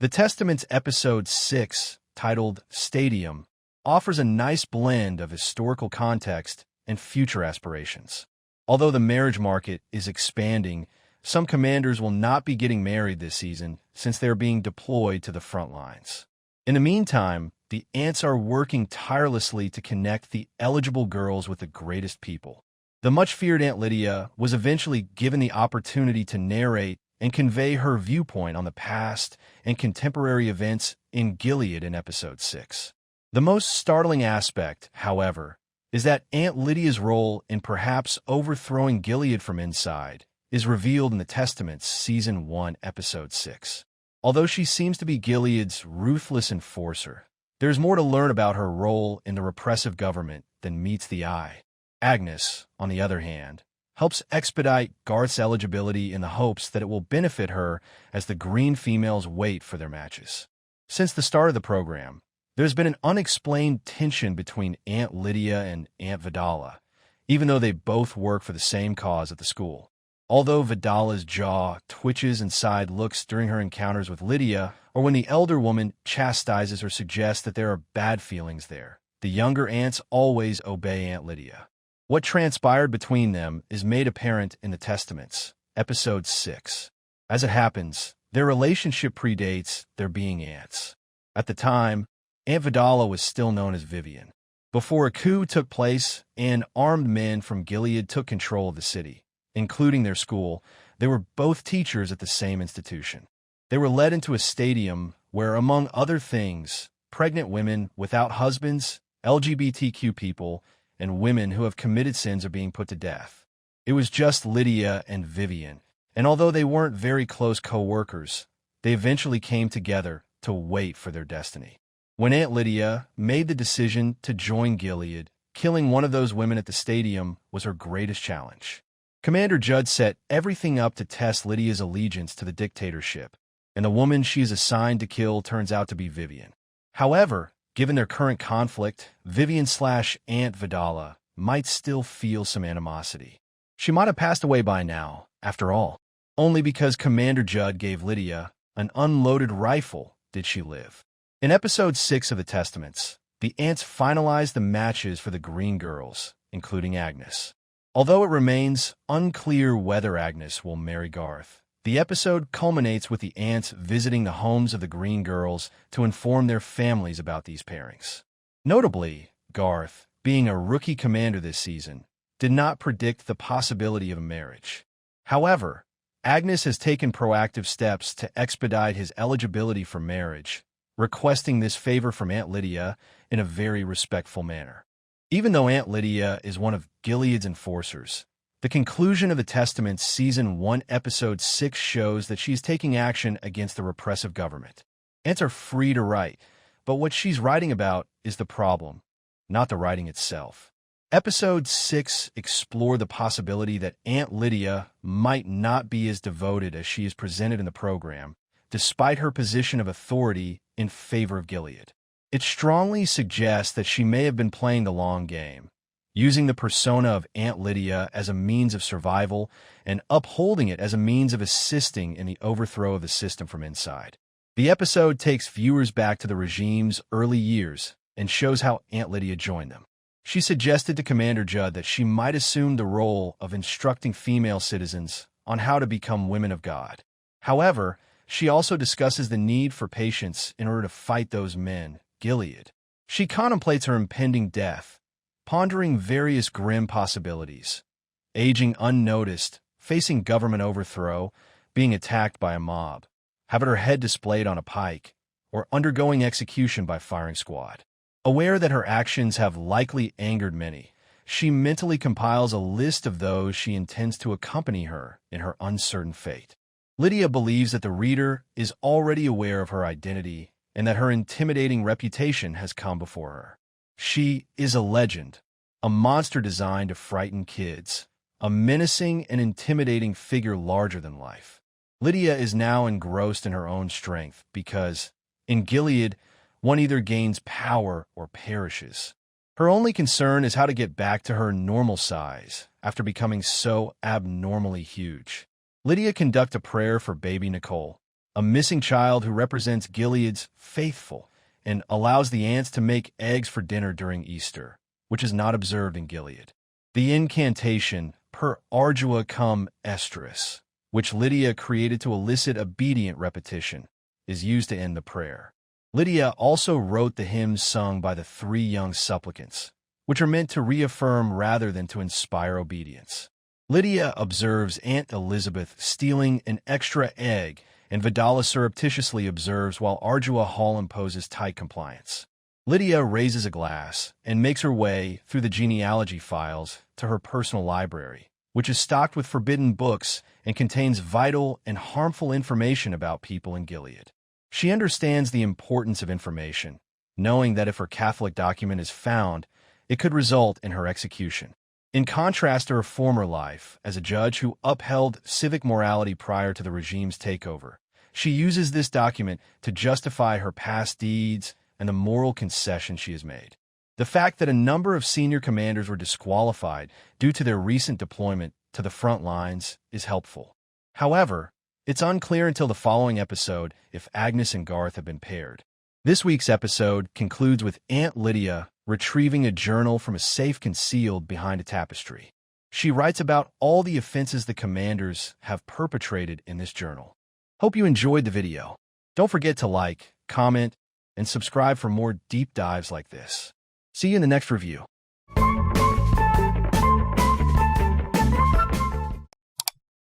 The Testament's episode 6, titled Stadium, offers a nice blend of historical context and future aspirations. Although the marriage market is expanding, some commanders will not be getting married this season since they are being deployed to the front lines. In the meantime, the Aunts are working tirelessly to connect the eligible girls with the greatest people. The much-feared Aunt Lydia was eventually given the opportunity to narrate and convey her viewpoint on the past and contemporary events in Gilead in episode 6. The most startling aspect, however, is that Aunt Lydia's role in perhaps overthrowing Gilead from inside is revealed in the Testament's Season 1, Episode 6. Although she seems to be Gilead's ruthless enforcer, there's more to learn about her role in the repressive government than meets the eye. Agnes, on the other hand, helps expedite Garth's eligibility in the hopes that it will benefit her as the green females wait for their matches. Since the start of the program, there's been an unexplained tension between Aunt Lydia and Aunt Vidala, even though they both work for the same cause at the school. Although Vidala's jaw twitches and side looks during her encounters with Lydia, or when the elder woman chastises or suggests that there are bad feelings there, the younger aunts always obey Aunt Lydia. What transpired between them is made apparent in the Testaments, Episode 6. As it happens, their relationship predates their being aunts. At the time, Aunt Vidala was still known as Vivian. Before a coup took place and armed men from Gilead took control of the city, including their school, they were both teachers at the same institution. They were led into a stadium where, among other things, pregnant women without husbands, LGBTQ people, and women who have committed sins are being put to death. It was just Lydia and Vivian, and although they weren't very close co-workers, they eventually came together to wait for their destiny. When Aunt Lydia made the decision to join Gilead, killing one of those women at the stadium was her greatest challenge. Commander Judd set everything up to test Lydia's allegiance to the dictatorship, and the woman she is assigned to kill turns out to be Vivian. However, given their current conflict, Vivian/Aunt Vidala might still feel some animosity. She might have passed away by now, after all. Only because Commander Judd gave Lydia an unloaded rifle did she live. In Episode 6 of the Testaments, the Aunts finalize the matches for the Green Girls, including Agnes. Although it remains unclear whether Agnes will marry Garth, the episode culminates with the Aunts visiting the homes of the Green Girls to inform their families about these pairings. Notably, Garth, being a rookie commander this season, did not predict the possibility of a marriage. However, Agnes has taken proactive steps to expedite his eligibility for marriage, requesting this favor from Aunt Lydia in a very respectful manner. Even though Aunt Lydia is one of Gilead's enforcers, the conclusion of the Testament's Season 1, Episode 6 shows that she's taking action against the repressive government. Aunts are free to write, but what she's writing about is the problem, not the writing itself. Episode 6 explored the possibility that Aunt Lydia might not be as devoted as she is presented in the program, despite her position of authority in favor of Gilead. It strongly suggests that she may have been playing the long game, using the persona of Aunt Lydia as a means of survival and upholding it as a means of assisting in the overthrow of the system from inside. The episode takes viewers back to the regime's early years and shows how Aunt Lydia joined them. She suggested to Commander Judd that she might assume the role of instructing female citizens on how to become women of God. However, she also discusses the need for patience in order to fight those men, Gilead. She contemplates her impending death, pondering various grim possibilities: aging unnoticed, facing government overthrow, being attacked by a mob, having her head displayed on a pike, or undergoing execution by firing squad. Aware that her actions have likely angered many, she mentally compiles a list of those she intends to accompany her in her uncertain fate. Lydia believes that the reader is already aware of her identity and that her intimidating reputation has come before her. She is a legend, a monster designed to frighten kids, a menacing and intimidating figure larger than life. Lydia is now engrossed in her own strength because, in Gilead, one either gains power or perishes. Her only concern is how to get back to her normal size after becoming so abnormally huge. Lydia conducts a prayer for baby Nicole, a missing child who represents Gilead's faithful and allows the ants to make eggs for dinner during Easter, which is not observed in Gilead. The incantation, per ardua cum estris, which Lydia created to elicit obedient repetition, is used to end the prayer. Lydia also wrote the hymns sung by the three young supplicants, which are meant to reaffirm rather than to inspire obedience. Lydia observes Aunt Elizabeth stealing an extra egg, and Vidala surreptitiously observes while Ardua Hall imposes tight compliance. Lydia raises a glass and makes her way through the genealogy files to her personal library, which is stocked with forbidden books and contains vital and harmful information about people in Gilead. She understands the importance of information, knowing that if her Catholic document is found, it could result in her execution. In contrast to her former life as a judge who upheld civic morality prior to the regime's takeover, she uses this document to justify her past deeds and the moral concession she has made. The fact that a number of senior commanders were disqualified due to their recent deployment to the front lines is helpful. However, it's unclear until the following episode if Agnes and Garth have been paired. This week's episode concludes with Aunt Lydia retrieving a journal from a safe concealed behind a tapestry. She writes about all the offenses the commanders have perpetrated in this journal. Hope you enjoyed the video. Don't forget to like, comment, and subscribe for more deep dives like this. See you in the next review.